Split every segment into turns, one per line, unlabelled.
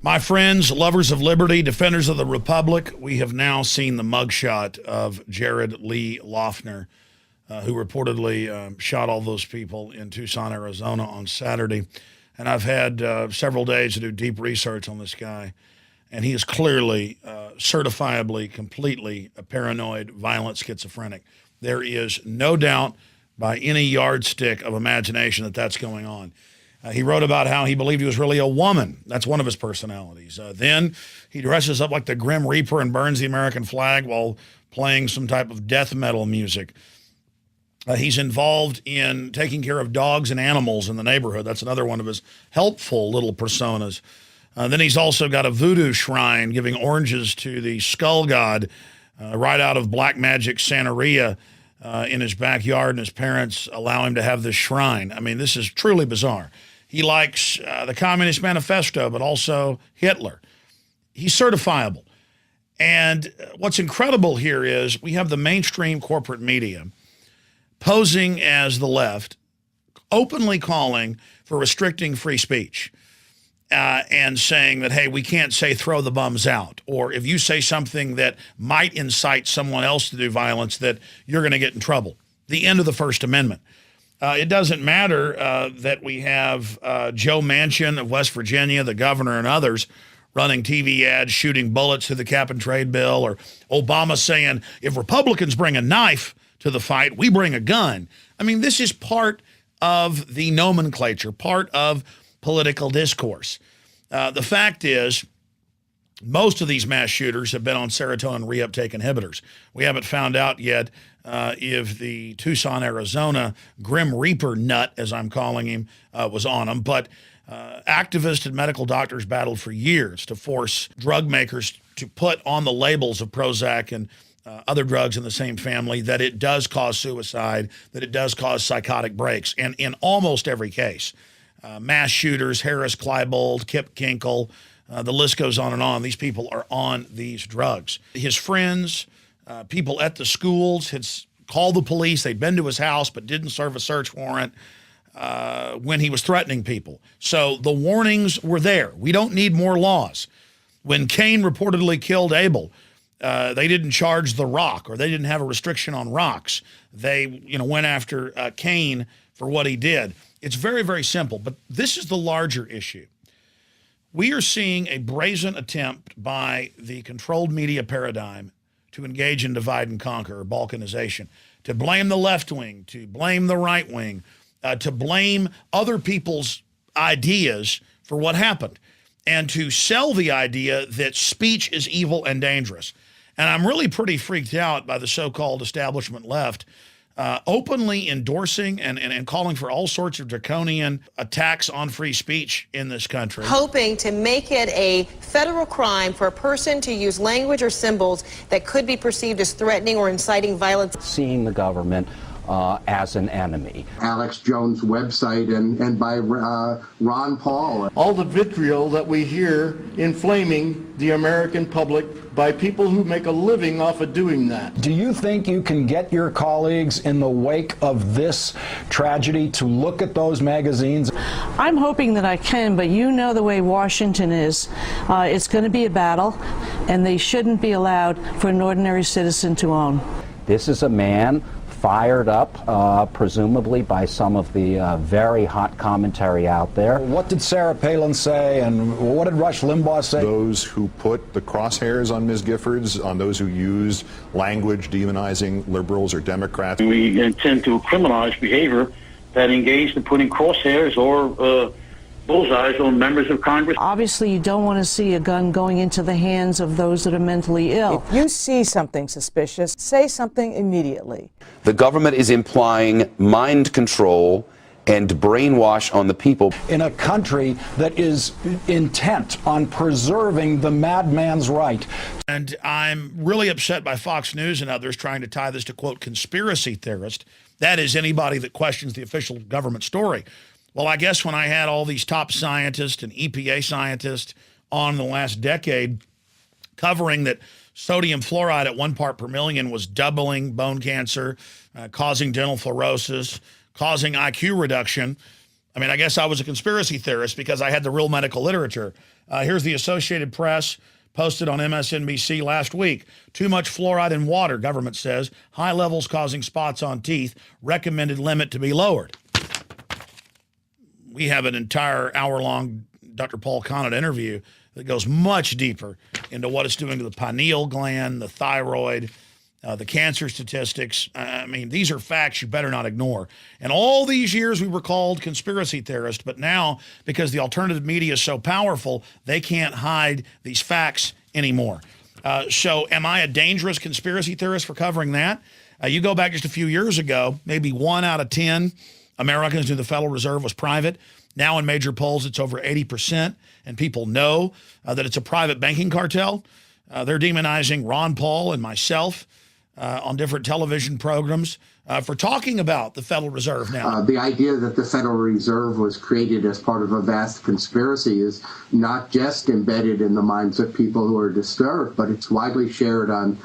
My friends, lovers of liberty, defenders of the republic, we have now seen the mugshot of Jared Lee Loughner, who reportedly shot all those people in Tucson, Arizona on Saturday. And I've had several days to do deep research on this guy. And he is clearly, certifiably, completely a paranoid, violent schizophrenic. There is no doubt by any yardstick of imagination that that's going on. He wrote about how he believed he was really a woman. That's one of his personalities. Then he dresses up like the Grim Reaper and burns the American flag while playing some type of death metal music. He's involved in taking care of dogs and animals in the neighborhood. That's another one of his helpful little personas. Then he's also got a voodoo shrine giving oranges to the skull god right out of Black Magic Santeria in his backyard, and his parents allow him to have this shrine. I mean, this is truly bizarre. He likes the Communist Manifesto, but also Hitler. He's certifiable. And what's incredible here is we have the mainstream corporate media posing as the left, openly calling for restricting free speech and saying that, hey, we can't say throw the bums out, or if you say something that might incite someone else to do violence, that you're going to get in trouble. The end of the First Amendment. It doesn't matter that we have Joe Manchin of West Virginia, the governor, and others running TV ads, shooting bullets through the cap and trade bill, or Obama saying, if Republicans bring a knife to the fight, we bring a gun. I mean, this is part of the nomenclature, part of political discourse. The fact is, most of these mass shooters have been on serotonin reuptake inhibitors. We haven't found out yet if the Tucson, Arizona Grim Reaper nut, as I'm calling him, was on them. But activists and medical doctors battled for years to force drug makers to put on the labels of Prozac and other drugs in the same family that it does cause suicide, that it does cause psychotic breaks. And in almost every case, mass shooters, Harris, Klebold, Kip Kinkle, the list goes on and on. These people are on these drugs. His friends, people at the schools had called the police. They'd been to his house but didn't serve a search warrant when he was threatening people. So the warnings were there. We don't need more laws. When Cain reportedly killed Abel, they didn't charge the rock, or they didn't have a restriction on rocks. They, went after Cain for what he did. It's very, very simple, but this is the larger issue. We are seeing a brazen attempt by the controlled media paradigm to engage in divide and conquer, or balkanization, to blame the left wing, to blame the right wing, to blame other people's ideas for what happened, and to sell the idea that speech is evil and dangerous. And I'm really pretty freaked out by the so-called establishment left openly endorsing and calling for all sorts of draconian attacks on free speech in this country.
Hoping to make it a federal crime for a person to use language or symbols that could be perceived as threatening or inciting violence.
Seeing the government as an enemy.
Alex Jones' website and by Ron Paul.
All the vitriol that we hear inflaming the American public by people who make a living off of doing that.
Do you think you can get your colleagues in the wake of this tragedy to look at those magazines?
I'm hoping that I can, but you know the way Washington is. It's going to be a battle, and they shouldn't be allowed for an ordinary citizen to own.
This is a man fired up, presumably by some of the very hot commentary out there.
What did Sarah Palin say, and what did Rush Limbaugh say?
Those who put the crosshairs on Ms. Giffords, on those who use language demonizing liberals or Democrats.
We intend to criminalize behavior that engaged in putting crosshairs or bullseyes on members of Congress.
Obviously, you don't want to see a gun going into the hands of those that are mentally ill.
If you see something suspicious, say something immediately.
The government is implying mind control and brainwash on the people.
In a country that is intent on preserving the madman's right.
And I'm really upset by Fox News and others trying to tie this to, quote, conspiracy theorist. That is anybody that questions the official government story. Well, I guess when I had all these top scientists and EPA scientists on the last decade covering that sodium fluoride at 1 part per million was doubling bone cancer, causing dental fluorosis, causing IQ reduction, I mean, I guess I was a conspiracy theorist because I had the real medical literature. Here's the Associated Press posted on MSNBC last week. Too much fluoride in water, government says. High levels causing spots on teeth. Recommended limit to be lowered. We have an entire hour-long Dr. Paul Conant interview that goes much deeper into what it's doing to the pineal gland, the thyroid, the cancer statistics. I mean, these are facts you better not ignore. And all these years we were called conspiracy theorists, but now, because the alternative media is so powerful, they can't hide these facts anymore. So am I a dangerous conspiracy theorist for covering that? You go back just a few years ago, maybe 1 out of 10 Americans knew the Federal Reserve was private. Now in major polls, it's over 80%, and people know that it's a private banking cartel. They're demonizing Ron Paul and myself on different television programs for talking about the Federal Reserve now.
The idea that the Federal Reserve was created as part of a vast conspiracy is not just embedded in the minds of people who are disturbed, but it's widely shared on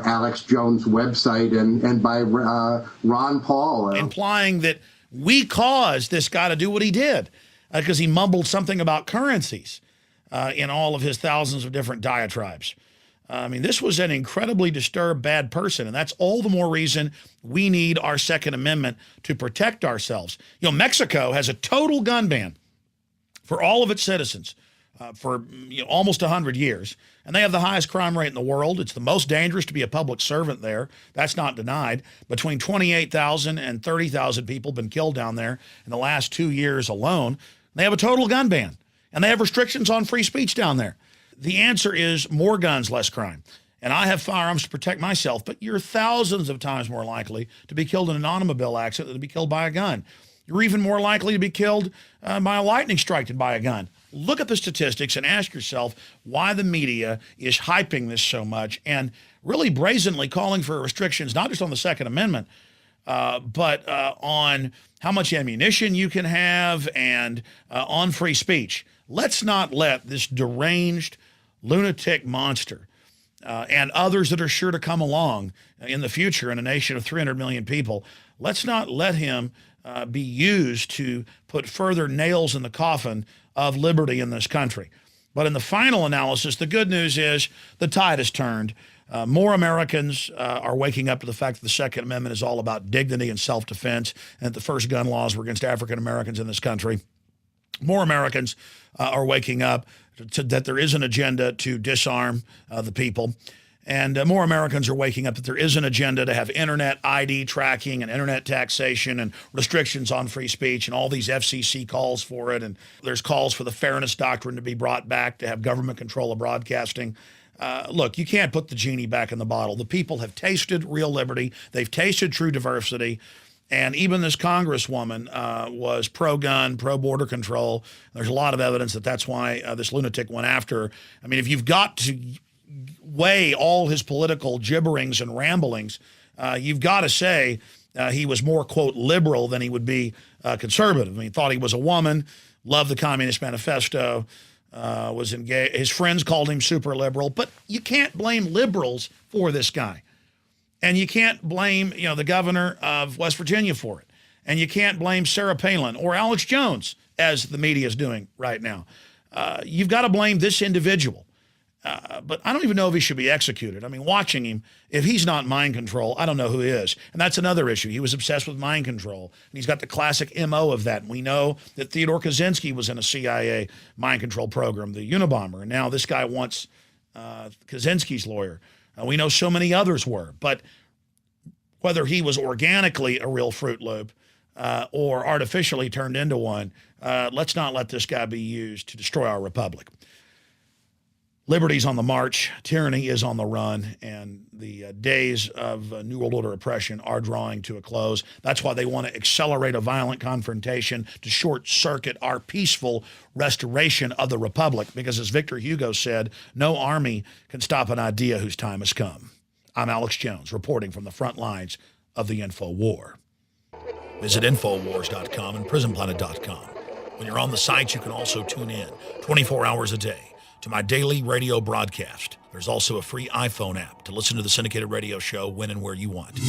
Alex Jones' website and by Ron Paul.
Implying that we caused this guy to do what he did because he mumbled something about currencies in all of his thousands of different diatribes. I mean, this was an incredibly disturbed, bad person, and that's all the more reason we need our Second Amendment to protect ourselves. Mexico has a total gun ban for all of its citizens for almost 100 years, and they have the highest crime rate in the world. It's the most dangerous to be a public servant there. That's not denied. Between 28,000 and 30,000 people have been killed down there in the last 2 years alone. They have a total gun ban, and they have restrictions on free speech down there. The answer is more guns, less crime. And I have firearms to protect myself, but you're thousands of times more likely to be killed in an automobile accident than to be killed by a gun. You're even more likely to be killed by a lightning strike than by a gun. Look at the statistics and ask yourself why the media is hyping this so much and really brazenly calling for restrictions, not just on the Second Amendment, but on how much ammunition you can have and on free speech. Let's not let this deranged lunatic monster and others that are sure to come along in the future in a nation of 300 million people, let's not let him be used to put further nails in the coffin of liberty in this country. But in the final analysis, the good news is the tide has turned. More Americans are waking up to the fact that the Second Amendment is all about dignity and self-defense, and that the first gun laws were against African Americans in this country. More Americans are waking up to that there is an agenda to disarm the people. And more Americans are waking up that there is an agenda to have internet ID tracking and internet taxation and restrictions on free speech and all these FCC calls for it. And there's calls for the fairness doctrine to be brought back to have government control of broadcasting. Look, you can't put the genie back in the bottle. The people have tasted real liberty. They've tasted true diversity. And even this congresswoman was pro-gun, pro-border control. There's a lot of evidence that that's why this lunatic went after her. I mean, if you've got to weigh all his political gibberings and ramblings, you've got to say he was more, quote, liberal than he would be conservative. I mean, thought he was a woman, loved the Communist Manifesto, was engaged. His friends called him super liberal, but you can't blame liberals for this guy. And you can't blame, the governor of West Virginia for it. And you can't blame Sarah Palin or Alex Jones, as the media is doing right now. You've got to blame this individual. But I don't even know if he should be executed. I mean, watching him, if he's not mind control, I don't know who is. And that's another issue. He was obsessed with mind control. And he's got the classic MO of that. And we know that Theodore Kaczynski was in a CIA mind control program, the Unabomber. And now this guy wants Kaczynski's lawyer. We know so many others were. But whether he was organically a real Fruit Loop or artificially turned into one, let's not let this guy be used to destroy our republic. Liberty's on the march, tyranny is on the run, and the days of New World Order oppression are drawing to a close. That's why they want to accelerate a violent confrontation to short-circuit our peaceful restoration of the republic, because as Victor Hugo said, no army can stop an idea whose time has come. I'm Alex Jones, reporting from the front lines of the Info War. Visit Infowars.com and PrisonPlanet.com. When you're on the site, you can also tune in 24 hours a day to my daily radio broadcast. There's also a free iPhone app to listen to the syndicated radio show when and where you want.